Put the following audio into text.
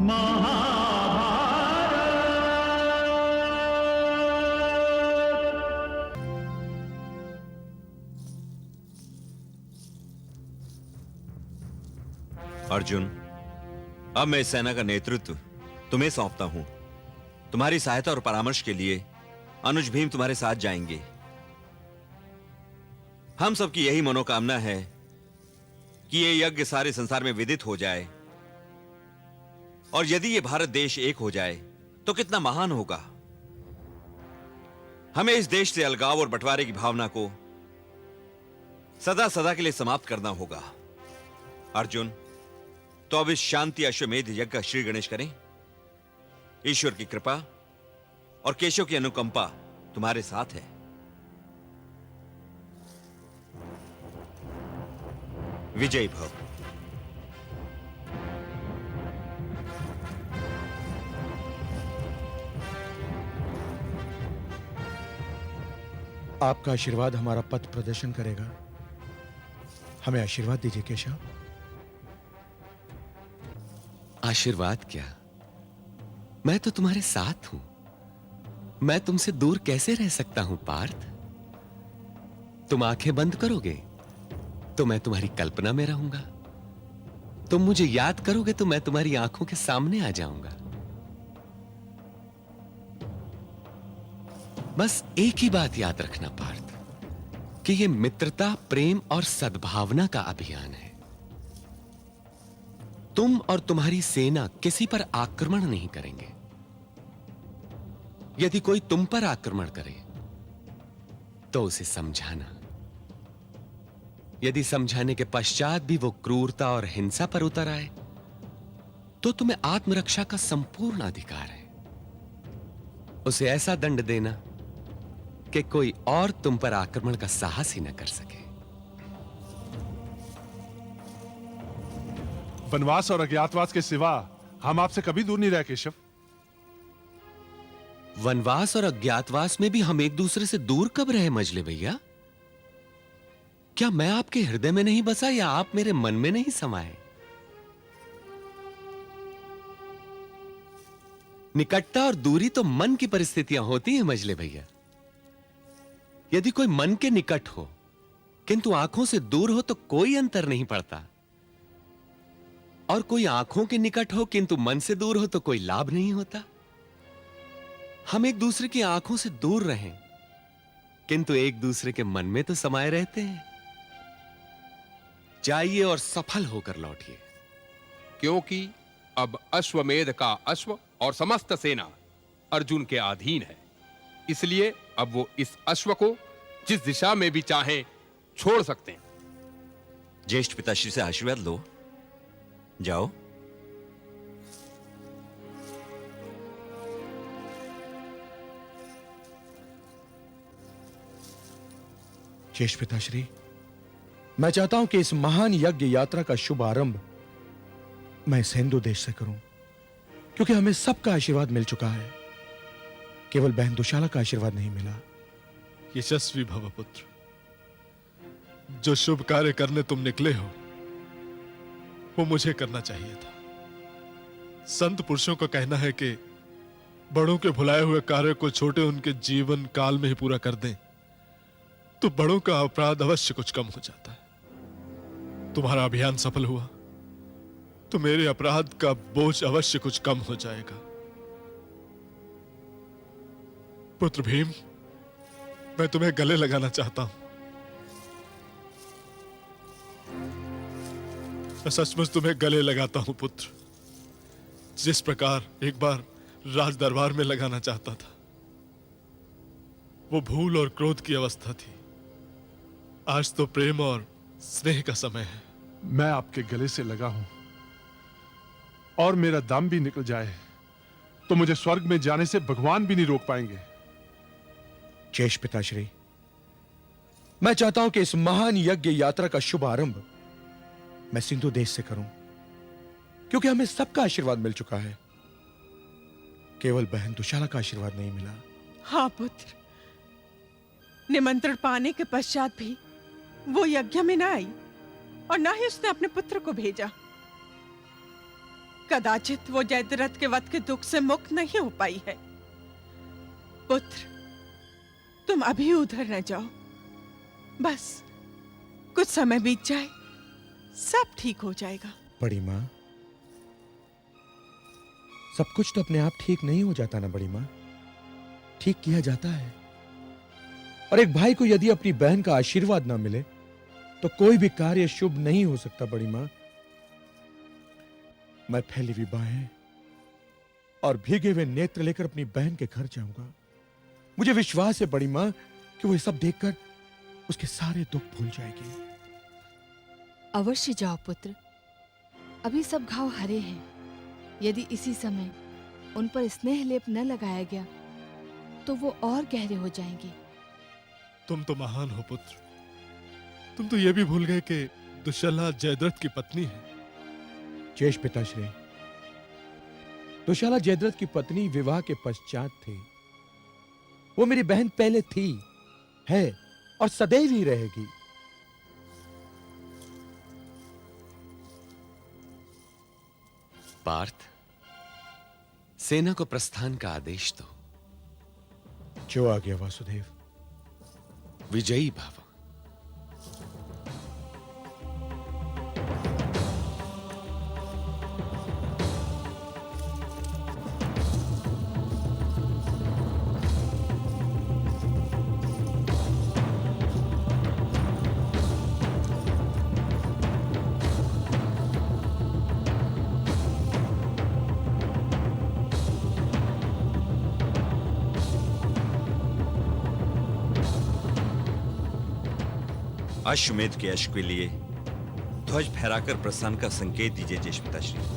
अर्जुन, अब मैं इस सेना का नेतृत्व तुम्हें सौंपता हूं। तुम्हारी सहायता और परामर्श के लिए अनुज भीम तुम्हारे साथ जाएंगे। हम सबकी यही मनोकामना है कि ये यज्ञ सारे संसार में विदित हो जाए, और यदि ये भारत देश एक हो जाए तो कितना महान होगा। हमें इस देश से अलगाव और बंटवारे की भावना को सदा सदा के लिए समाप्त करना होगा। अर्जुन, तो अब इस शांति अश्वमेध यज्ञ का श्री गणेश करें। ईश्वर की कृपा और केशव की अनुकंपा तुम्हारे साथ है। विजयी भव। आपका आशीर्वाद हमारा पथ प्रदर्शन करेगा। हमें आशीर्वाद दीजिए केशव। आशीर्वाद क्या, मैं तो तुम्हारे साथ हूं। मैं तुमसे दूर कैसे रह सकता हूं पार्थ? तुम आंखें बंद करोगे तो मैं तुम्हारी कल्पना में रहूंगा। तुम मुझे याद करोगे तो मैं तुम्हारी आंखों के सामने आ जाऊंगा। बस एक ही बात याद रखना पार्थ, कि यह मित्रता, प्रेम और सद्भावना का अभियान है। तुम और तुम्हारी सेना किसी पर आक्रमण नहीं करेंगे। यदि कोई तुम पर आक्रमण करे तो उसे समझाना। यदि समझाने के पश्चात भी वो क्रूरता और हिंसा पर उतर आए तो तुम्हें आत्मरक्षा का संपूर्ण अधिकार है। उसे ऐसा दंड देना कि कोई और तुम पर आक्रमण का साहस ही न कर सके। वनवास और अज्ञातवास के सिवा हम आपसे कभी दूर नहीं रहे केशव। वनवास और अज्ञातवास में भी हम एक दूसरे से दूर कब रहे मजले भैया? क्या मैं आपके हृदय में नहीं बसा या आप मेरे मन में नहीं समाये? निकटता और दूरी तो मन की परिस्थितियां होती हैं मजले भैया। यदि कोई मन के निकट हो किंतु आंखों से दूर हो तो कोई अंतर नहीं पड़ता, और कोई आंखों के निकट हो किंतु मन से दूर हो तो कोई लाभ नहीं होता। हम एक दूसरे की आंखों से दूर रहें किंतु एक दूसरे के मन में तो समाये रहते हैं। जाइए और सफल होकर लौटिए, क्योंकि अब अश्वमेध का अश्व और समस्त सेना अर्जुन के अधीन है। इसलिए अब वो इस अश्व को जिस दिशा में भी चाहे छोड़ सकते हैं। ज्येष्ठ पिताश्री से आशीर्वाद लो। जाओ। ज्येष्ठ पिताश्री, मैं चाहता हूं कि इस महान यज्ञ यात्रा का शुभ आरंभ मैं सिंधु देश से करूं, क्योंकि हमें सबका आशीर्वाद मिल चुका है। केवल बहन दुशाला का आशीर्वाद नहीं मिला। यशस्वी भव पुत्र। जो शुभ कार्य करने तुम निकले हो वो मुझे करना चाहिए था। संत पुरुषों का कहना है कि बड़ों के भुलाए हुए कार्य को छोटे उनके जीवन काल में ही पूरा कर दें तो बड़ों का अपराध अवश्य कुछ कम हो जाता है। तुम्हारा अभियान सफल हुआ तो मेरे अपराध का बोझ अवश्य कुछ कम हो जाएगा। पुत्र भीम, मैं तुम्हें गले लगाना चाहता हूं। मैं सचमुच तुम्हें गले लगाता हूं पुत्र, जिस प्रकार एक बार राज दरबार में लगाना चाहता था। वो भूल और क्रोध की अवस्था थी। आज तो प्रेम और स्नेह का समय है। मैं आपके गले से लगा हूं और मेरा दम भी निकल जाए तो मुझे स्वर्ग में जाने से भगवान भी नहीं रोक पाएंगे। ज्येष्ठ पिताश्री, मैं चाहता हूं कि इस महान यज्ञ यात्रा का शुभ आरंभ मैं सिंधु देश से करूं, क्योंकि हमें सबका आशीर्वाद मिल चुका है। केवल बहन दुशाला का आशीर्वाद नहीं मिला। हाँ पुत्र, निमंत्रण पाने के पश्चात भी वो यज्ञ में न आई और ना ही उसने अपने पुत्र को भेजा। कदाचित वो जयद्रथ के वध के दुख से मुक्त नहीं हो पाई है। पुत्र, तुम अभी उधर न जाओ। बस कुछ समय बीत जाए, सब ठीक हो जाएगा। बड़ी माँ, सब कुछ तो अपने आप ठीक नहीं हो जाता ना बड़ी माँ, ठीक किया जाता है। और एक भाई को यदि अपनी बहन का आशीर्वाद ना मिले तो कोई भी कार्य शुभ नहीं हो सकता बड़ी माँ। मैं फैली हुई बाहें और भीगे हुए नेत्र लेकर अपनी बहन के घर जाऊंगा। मुझे विश्वास है बड़ी माँ कि वो ये सब देखकर उसके सारे दुख भूल जाएगी। अवश्य जाओ पुत्र, अभी सब घाव हरे हैं। यदि इसी समय उन पर स्नेह लेप न लगाया गया तो वो और गहरे हो जाएंगे। तुम तो महान हो पुत्र। तुम तो यह भी भूल गए कि दुश्शला जयद्रथ की पत्नी है। शेष पिताश्री, दुशाला जयद्रथ की पत्नी विवाह के पश्चात थी। वो मेरी बहन पहले थी, है और सदैव ही रहेगी। पार्थ, सेना को प्रस्थान का आदेश दो। जो आ गया वासुदेव। विजयी भव। अश्वमेध के यश के लिए ध्वज फहराकर प्रस्थान का संकेत दीजिए ज्येष्ठ पिताश्री।